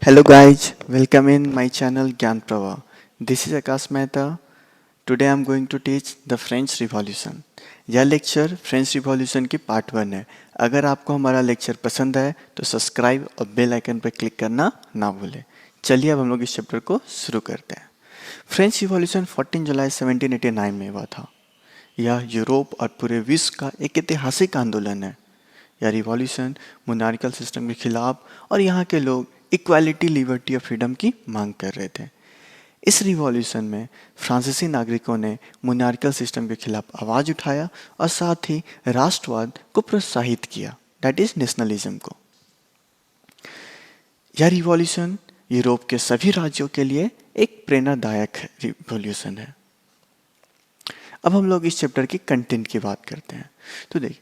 Hello guys, welcome in my channel Gyan Prava. This is Akash Mehta. Today I am going to teach the French Revolution. यह lecture French revolution की part 1 है. अगर आपको हमारा lecture पसंद है तो सब्सक्राइब और बेल आइकन पर क्लिक करना ना भूलें. चलिए अब हम लोग इस चैप्टर को शुरू करते हैं. फ्रेंच रिवॉल्यूशन 14 जुलाई 1789 में हुआ था. यह यूरोप और पूरे विश्व का एक ऐतिहासिक आंदोलन है. यह रिवॉल्यूशन मोनार्किकल सिस्टम के खिलाफ और यहाँ के लोग इक्वालिटी, लिबर्टी और फ्रीडम की मांग कर रहे थे. इस रिवॉल्यूशन में फ्रांसीसी नागरिकों ने मोनार्किकल सिस्टम के खिलाफ आवाज़ उठाया और साथ ही राष्ट्रवाद को प्रोत्साहित किया, दैट इज नेशनलिज्म को. यह रिवॉल्यूशन यूरोप के सभी राज्यों के लिए एक प्रेरणादायक रिवॉल्यूशन है. अब हम लोग इस चैप्टर की कंटेंट की बात करते हैं. तो देखिए,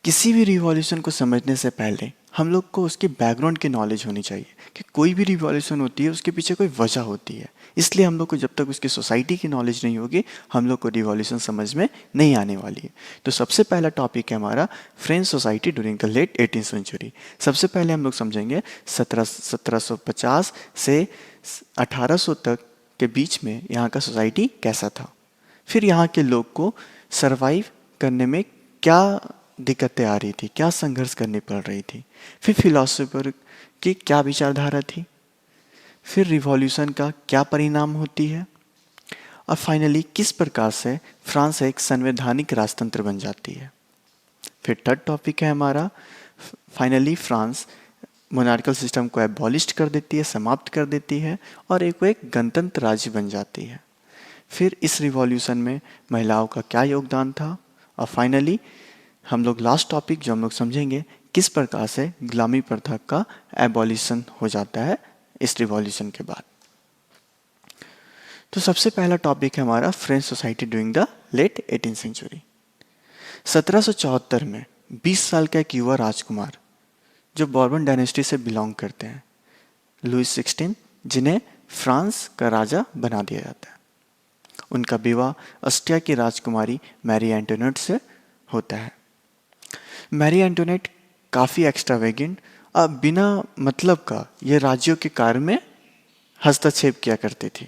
किसी भी रिवॉल्यूशन को समझने से पहले हम लोग को उसके बैकग्राउंड की नॉलेज होनी चाहिए कि कोई भी रिवॉल्यूशन होती है उसके पीछे कोई वजह होती है. इसलिए हम लोग को जब तक उसकी सोसाइटी की नॉलेज नहीं होगी हम लोग को रिवॉल्यूशन समझ में नहीं आने वाली है. तो सबसे पहला टॉपिक है हमारा French society during the late 18th century. सबसे पहले हम लोग समझेंगे 1750 से 1800 तक के बीच में यहाँ का सोसाइटी कैसा था. फिर यहाँ के लोग को सरवाइव करने में क्या दिक्कतें आ रही थी, क्या संघर्ष करनी पड़ रही थी. फिर फिलॉसफर की क्या विचारधारा थी. फिर रिवॉल्यूशन का क्या परिणाम होती है. और फाइनली किस प्रकार से फ्रांस एक संवैधानिक राजतंत्र बन जाती है. फिर थर्ड टॉपिक है हमारा फाइनली फ्रांस मोनार्किकल सिस्टम को एबॉलिश कर देती है, समाप्त कर देती है और एक गणतंत्र राज्य बन जाती है. फिर इस रिवॉल्यूशन में महिलाओं का क्या योगदान था. और फाइनली हम लोग लास्ट टॉपिक जो हम लोग समझेंगे किस प्रकार से गुलामी प्रथा का एबॉलिशन हो जाता है इस रिवॉल्यूशन के बाद. तो सबसे पहला टॉपिक है हमारा French society during the late 18th century. 1774 में 20 साल का एक युवा राजकुमार जो बॉर्बन डायनेस्टी से बिलोंग करते हैं, लुइस 16, जिन्हें फ्रांस का राजा बना दिया जाता है. उनका विवाह ऑस्ट्रिया की राजकुमारी मैरी एंटोनेट से होता है. मैरी एंटोनेट काफ़ी एक्स्ट्रावेगेंट और बिना मतलब का ये राज्यों के कार्य में हस्तक्षेप किया करती थी.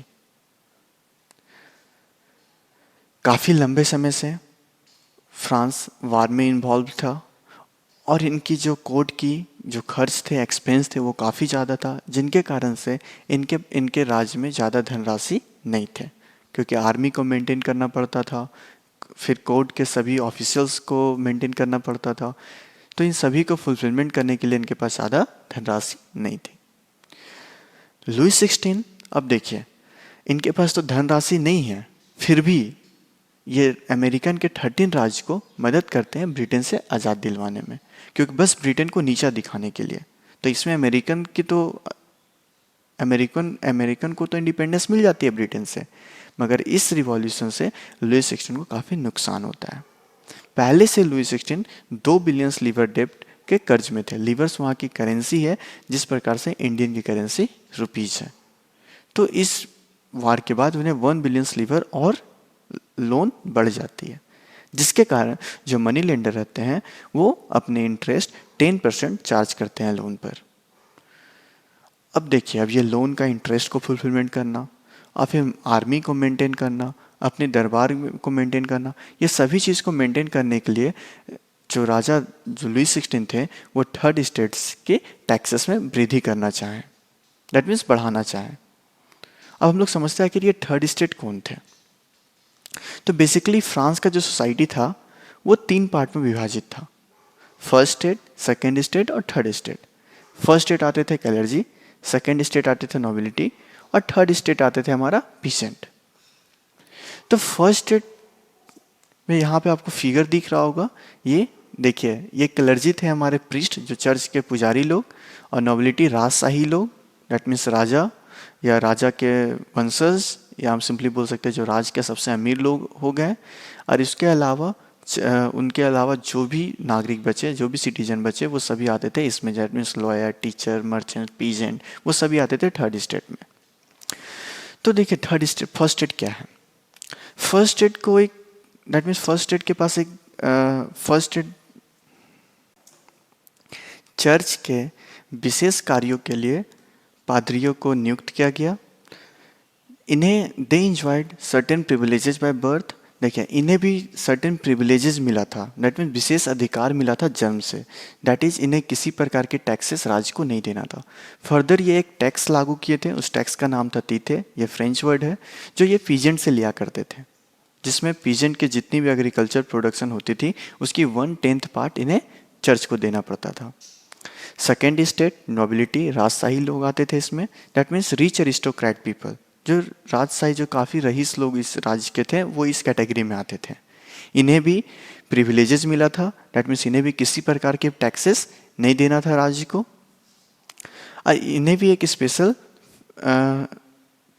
काफ़ी लंबे समय से फ्रांस वार में इन्वॉल्व था और इनकी जो कोर्ट की जो खर्च थे, एक्सपेंस थे, वो काफ़ी ज़्यादा था, जिनके कारण से इनके राज्य में ज़्यादा धनराशि नहीं थे क्योंकि आर्मी को मेंटेन करना पड़ता था, फिर कोर्ट के सभी ऑफिशियल्स को मेंटेन करना पड़ता था. तो इन सभी को फुलफिलमेंट करने के लिए इनके पास ज़्यादा धनराशि नहीं थी. लुइस 16, अब देखिए इनके पास तो धनराशि नहीं है, फिर भी ये अमेरिकन के 13 राज्य को मदद करते हैं ब्रिटेन से आज़ाद दिलवाने में, क्योंकि बस ब्रिटेन को नीचा दिखाने के लिए. तो इसमें अमेरिकन को तो इंडिपेंडेंस मिल जाती है ब्रिटेन से, मगर इस रिवॉल्यूशन से लुइस 16 को काफ़ी नुकसान होता है. पहले से लुइस 16 $2 बिलियन लीवर डेब्ट के कर्ज में थे. लीवर्स वहाँ की करेंसी है जिस प्रकार से इंडियन की करेंसी रुपीज है. तो इस वार के बाद उन्हें 1 बिलियन लीवर और लोन बढ़ जाती है, जिसके कारण जो मनी लेंडर रहते हैं वो अपने इंटरेस्ट 10% चार्ज करते हैं लोन पर. अब देखिए, अब ये लोन का इंटरेस्ट को फुलफिलमेंट करना और फिर आर्मी को मेंटेन करना, अपने दरबार को मेंटेन करना, ये सभी चीज़ को मेंटेन करने के लिए जो लुइस 16 थे वो थर्ड स्टेट्स के टैक्सेस में वृद्धि करना चाहें, दैट मीन्स बढ़ाना चाहें. अब हम लोग समझते हैं कि ये थर्ड स्टेट कौन थे. तो बेसिकली फ्रांस का जो सोसाइटी था वो 3 पार्ट में विभाजित था. फर्स्ट स्टेट, सेकेंड स्टेट और थर्ड स्टेट. फर्स्ट स्टेट आते थे क्लर्जी, सेकेंड स्टेट आते थे नोबिलिटी और थर्ड स्टेट आते थे हमारा पीसेंट. तो फर्स्ट स्टेट में यहाँ पे आपको फिगर दिख रहा होगा, ये देखिए, ये क्लर्जी थे हमारे प्रीस्ट जो चर्च के पुजारी लोग, और नोबिलिटी राजशाही लोग, दैट मीन्स राजा या राजा के वंशज, या हम सिंपली बोल सकते हैं जो राज के सबसे अमीर लोग हो गए. और इसके अलावा उनके अलावा जो भी नागरिक बचे, जो भी सिटीजन बचे, वो सभी आते थे इसमें, that means lawyer, teacher, merchant, peasant, वो सभी आते थे थर्ड स्टेट में. तो देखिए फर्स्ट स्टेट क्या है. फर्स्ट स्टेट को एक, दैट मीन्स फर्स्ट स्टेट के पास एक फर्स्ट स्टेट चर्च के विशेष कार्यों के लिए पादरियों को नियुक्त किया गया। इन्हें they enjoyed certain privileges by birth. देखिए इन्हें भी सर्टेन प्रिविलेजेस मिला था, दैट मीन विशेष अधिकार मिला था जन्म से। दैट इज इन्हें किसी प्रकार के टैक्सेस राज्य को नहीं देना था। फर्दर ये एक टैक्स लागू किए थे, उस टैक्स का नाम था तीथे, ये फ्रेंच वर्ड है, जो ये पीजेंट से लिया करते थे, जिसमें पीजेंट की जितनी भी एग्रीकल्चर प्रोडक्शन होती थी उसकी 1/10 पार्ट इन्हें चर्च को देना पड़ता था। सेकेंड स्टेट नोबिलिटी, राजशाही लोग आते थे इसमें, that means rich aristocrat people, जो राजशाही जो काफ़ी रईस लोग इस राज्य के थे वो इस कैटेगरी में आते थे। इन्हें भी प्रिविलेजेस मिला था, दैट मीन्स इन्हें भी किसी प्रकार के टैक्सेस नहीं देना था राज्य को। इन्हें भी एक स्पेशल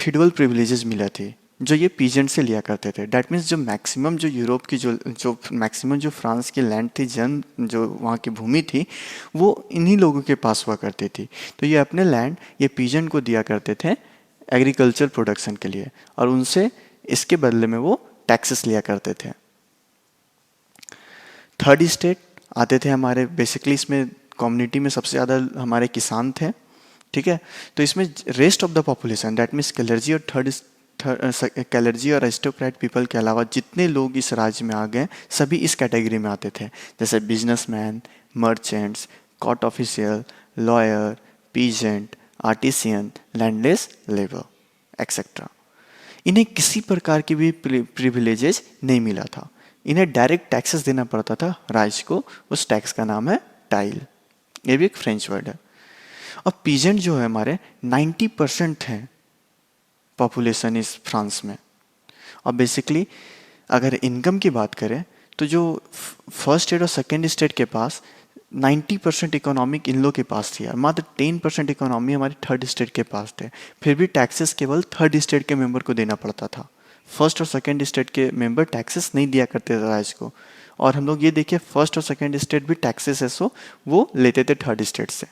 फ्यूडल प्रिविलेजेस मिला थे जो ये पीजेंट से लिया करते थे। डैट मीन्स जो मैक्सिमम जो यूरोप की जो मैक्सिमम जो फ्रांस की लैंड थी, जो वहाँ की भूमि थी, वो इन्हीं लोगों के पास हुआ करती थी। तो ये अपने लैंड ये पीजेंट को दिया करते थे एग्रीकल्चर प्रोडक्शन के लिए, और उनसे इसके बदले में वो टैक्सेस लिया करते थे। थर्ड स्टेट आते थे हमारे, बेसिकली इसमें कम्युनिटी में सबसे ज़्यादा हमारे किसान थे, ठीक है। तो इसमें rest of the population, that means कैलर्जी और कैलर्जी और एरिस्टोक्रेट पीपल के अलावा जितने लोग इस राज्य में आ गए सभी इस कैटेगरी में आते थे, जैसे businessman, merchants, court official, lawyer, peasant, artisan, landless labour etcetera. इन्हें किसी प्रकार की भी प्रिविलेजेस नहीं मिला था, इन्हें डायरेक्ट टैक्सेस देना पड़ता था राज्य को, उस टैक्स का नाम है टाइल, ये भी एक फ्रेंच वर्ड है। और पीजेंट जो है हमारे 90% हैं पॉपुलेशन इस फ्रांस में। और बेसिकली अगर इनकम की बात करें तो जो फर्स्ट स्टेट और सेकेंड स्टेट के पास 90% इकोनॉमिक इन लोग के पास थी, और मात्र 10% इकोनॉमी हमारी थर्ड स्टेट के पास थे। फिर भी टैक्सेस केवल थर्ड स्टेट के मेंबर को देना पड़ता था, फर्स्ट और सेकेंड स्टेट के मेंबर टैक्सेस नहीं दिया करते थे राज्य को। और हम लोग ये देखिए फर्स्ट और सेकेंड स्टेट भी टैक्सेस है सो वो लेते थे थर्ड स्टेट से।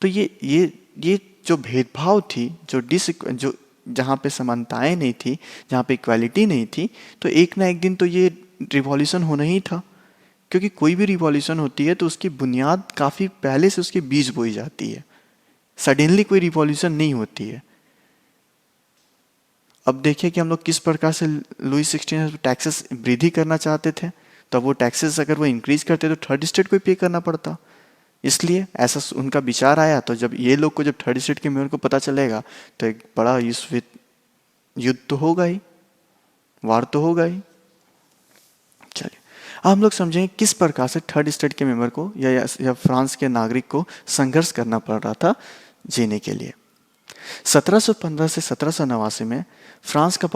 तो ये जो भेदभाव थी, जो जहाँ पे समानताएं नहीं थी, जहाँ पे इक्वालिटी नहीं थी, तो एक ना एक दिन तो ये रिवॉल्यूशन होना ही था। क्योंकि कोई भी रिवॉल्यूशन होती है तो उसकी बुनियाद काफ़ी पहले से उसके बीज बोई जाती है, सडनली कोई रिवॉल्यूशन नहीं होती है। अब देखिए कि हम लोग किस प्रकार से लुई 16 टैक्सेस वृद्धि करना चाहते थे, तो वो टैक्सेस अगर वो इंक्रीज करते तो थर्ड स्टेट को ही पे करना पड़ता। इसलिए ऐसा उनका विचार आया, तो जब ये लोग को जब थर्ड स्टेट के मेयर को पता चलेगा तो एक बड़ा युद्ध तो होगा ही, वार तो होगा ही। चलिए अब हम लोग समझेंगे किस प्रकार से थर्ड स्टेट के मेंबर को या फ्रांस के नागरिक को संघर्ष करना पड़ रहा था जीने के लिए। 1715 से 1789 में फ्रांस का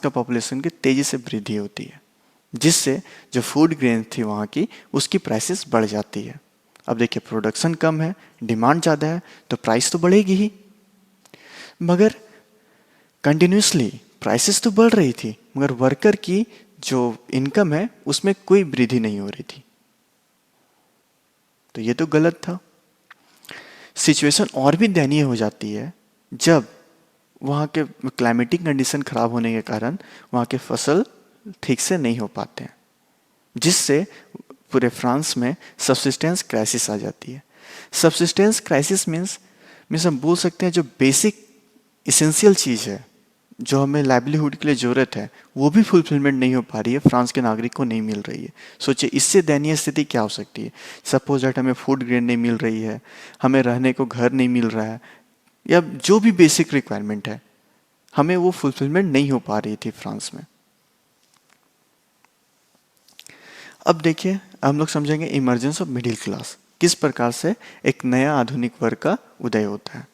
पॉपुलेशन की तेजी से वृद्धि होती है, जिससे जो फूड ग्रेन थी वहाँ की उसकी प्राइसेस बढ़ जाती है। अब देखिए प्रोडक्शन कम है, डिमांड ज़्यादा है, तो प्राइस तो बढ़ेगी ही। मगर कंटिन्यूसली प्राइसेस तो बढ़ रही थी, मगर वर्कर की जो इनकम है उसमें कोई वृद्धि नहीं हो रही थी, तो ये तो गलत था। सिचुएशन और भी दयनीय हो जाती है जब वहाँ के क्लाइमेटिक कंडीशन खराब होने के कारण वहाँ के फसल ठीक से नहीं हो पाते हैं, जिससे पूरे फ्रांस में सब्सिस्टेंस क्राइसिस आ जाती है। सब्सिस्टेंस क्राइसिस मीन्स हम बोल सकते हैं जो बेसिक इसेंशियल चीज़ है, जो हमें लाइवलीहुड के लिए ज़रूरत है, वो भी फुलफिलमेंट नहीं हो पा रही है, फ्रांस के नागरिक को नहीं मिल रही है। सोचिए इससे दयनीय स्थिति क्या हो सकती है। सपोज दैट हमें फूड ग्रेन नहीं मिल रही है, हमें रहने को घर नहीं मिल रहा है, या जो भी बेसिक रिक्वायरमेंट है हमें वो फुलफिलमेंट नहीं हो पा रही थी फ्रांस में। अब देखिए हम लोग समझेंगे इमर्जेंस ऑफ मिडिल क्लास, किस प्रकार से एक नया आधुनिक वर्ग का उदय होता है।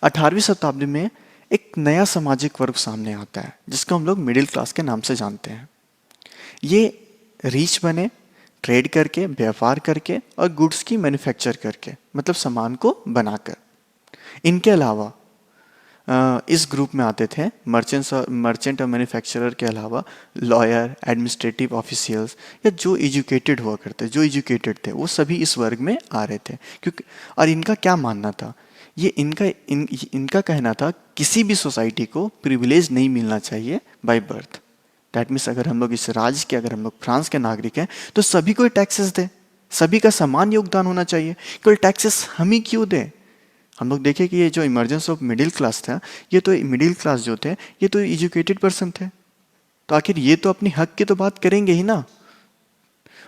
18वीं शताब्दी में एक नया सामाजिक वर्ग सामने आता है जिसको हम लोग मिडिल क्लास के नाम से जानते हैं। ये रिच बने ट्रेड करके, व्यापार करके और गुड्स की मैन्युफैक्चर करके, मतलब सामान को बनाकर। इनके अलावा इस ग्रुप में आते थे मर्चेंट और मैन्युफैक्चरर के अलावा लॉयर, एडमिनिस्ट्रेटिव ऑफिशियल्स, या जो एजुकेटेड हुआ करते, जो एजुकेटेड थे वो सभी इस वर्ग में आ रहे थे। क्योंकि और इनका क्या मानना था, ये इनका कहना था किसी भी सोसाइटी को प्रिविलेज नहीं मिलना चाहिए बाय बर्थ। दैट मीन्स अगर हम लोग इस राज्य के, अगर हम लोग फ्रांस के नागरिक हैं तो सभी को टैक्सेस दे, सभी का समान योगदान होना चाहिए। केवल टैक्सेस हम ही क्यों दें? हम लोग देखें कि ये जो इमर्जेंस ऑफ मिडिल क्लास था, ये तो मिडिल क्लास जो थे ये तो एजुकेटेड पर्सन थे, तो आखिर ये तो अपनी हक की तो बात करेंगे ही ना।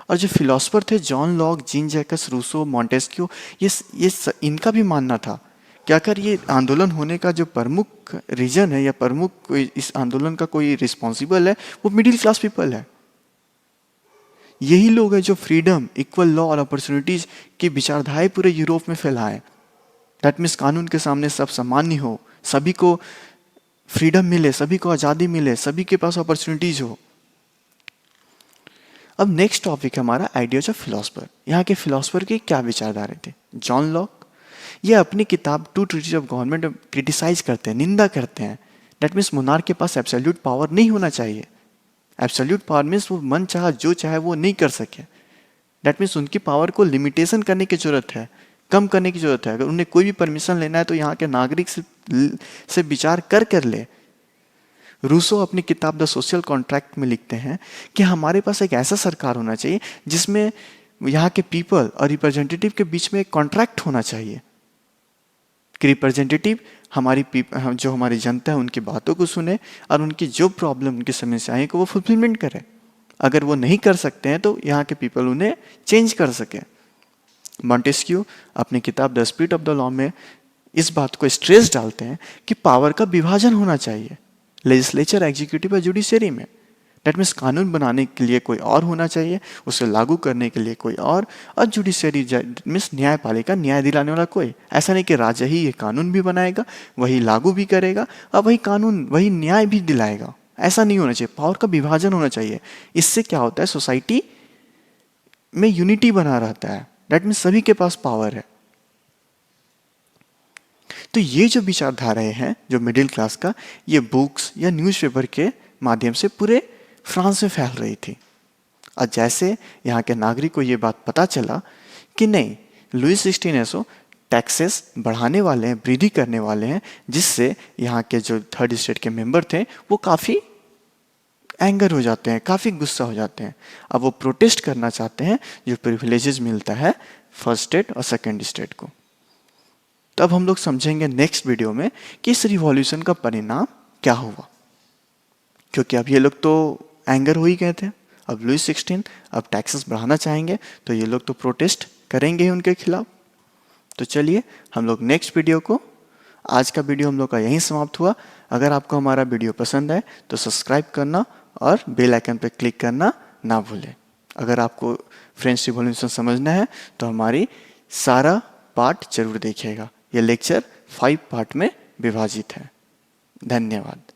और जो फिलोसफर थे John Locke, Jean Jacques Rousseau, Montesquieu, इनका भी मानना था कि अगर ये आंदोलन होने का जो प्रमुख रीजन है या प्रमुख कोई इस आंदोलन का कोई रिस्पॉन्सिबल है, वो मिडिल क्लास पीपल है। यही लोग हैं जो फ्रीडम, इक्वल लॉ और अपॉर्चुनिटीज की विचारधाराएं पूरे यूरोप में फैलाएं। दैट मीन्स कानून के सामने सब सामान्य हो, सभी को फ्रीडम मिले, सभी को आज़ादी मिले, सभी के पास अपॉर्चुनिटीज हो। अब नेक्स्ट टॉपिक है हमारा आइडियाज ऑफ फिलोसफर। यहाँ के फिलोसफर की क्या विचारधारा थे? जॉन लॉक, ये अपनी किताब Two Treatises of Government criticise करते हैं, निंदा करते हैं। दैट मीन्स मोनार्क के पास एब्सोल्यूट पावर नहीं होना चाहिए। एब्सोल्यूट पावर मीन्स वो मन चाहा जो चाहे वो नहीं कर सके। दैट मीन्स उनकी पावर को लिमिटेशन करने की जरूरत है, कम करने की जरूरत है। अगर उन्हें कोई भी परमिशन लेना है तो यहाँ के नागरिक से विचार कर ले। रूसो अपनी किताब द सोशल कॉन्ट्रैक्ट में लिखते हैं कि हमारे पास एक ऐसा सरकार होना चाहिए जिसमें यहाँ के पीपल और रिप्रेजेंटेटिव के बीच में एक कॉन्ट्रैक्ट होना चाहिए कि रिप्रेजेंटेटिव जो हमारी जनता है उनकी बातों को सुने और उनकी जो प्रॉब्लम, उनकी समस्याएं को वो फुलफिलमेंट करे। अगर वो नहीं कर सकते हैं तो यहाँ के पीपल उन्हें चेंज कर सके। मॉन्टेस्क्यू अपनी किताब the spirit of the law में इस बात को स्ट्रेस डालते हैं कि पावर का विभाजन होना चाहिए लेजिस्लेचर, एग्जीक्यूटिव और जुडिशरी में। दैट मीन्स कानून बनाने के लिए कोई और होना चाहिए, उसे लागू करने के लिए कोई और जुडिशरी मीन्स न्यायपालिका, न्याय दिलाने वाला कोई। ऐसा नहीं कि राजा ही ये कानून भी बनाएगा, वही लागू भी करेगा और वही न्याय भी दिलाएगा। ऐसा नहीं होना चाहिए, पावर का विभाजन होना चाहिए। इससे क्या होता है, सोसाइटी में यूनिटी बना रहता है। दैट मीन्स सभी के पास पावर है। तो ये जो विचारधाराएं हैं जो मिडिल क्लास का, ये बुक्स या न्यूज़पेपर के माध्यम से पूरे फ्रांस में फैल रही थी। और जैसे यहाँ के नागरिक को ये बात पता चला कि नहीं, लुई 16 टैक्सेस बढ़ाने वाले हैं, वृद्धि करने वाले हैं, जिससे यहाँ के जो थर्ड स्टेट के मेंबर थे वो काफ़ी एंगर हो जाते हैं, काफ़ी गुस्सा हो जाते हैं। अब वो प्रोटेस्ट करना चाहते हैं जो प्रिविलेजेस मिलता है फर्स्ट स्टेट और सेकेंड स्टेट को। तो अब हम लोग समझेंगे नेक्स्ट वीडियो में कि इस रिवॉल्यूशन का परिणाम क्या हुआ, क्योंकि अब ये लोग तो एंगर हो ही गए थे। अब लुई 16 अब टैक्सेस बढ़ाना चाहेंगे तो ये लोग तो प्रोटेस्ट करेंगे ही उनके खिलाफ। तो चलिए हम लोग नेक्स्ट वीडियो को, आज का वीडियो हम लोग का यहीं समाप्त हुआ। अगर आपको हमारा वीडियो पसंद है तो सब्सक्राइब करना और बेल आइकन पर क्लिक करना ना भूलें। अगर आपको फ्रेंच रिवॉल्यूशन समझना है तो हमारी सारा पार्ट जरूर देखिएगा। यह लेक्चर 5 पार्ट में विभाजित है। धन्यवाद।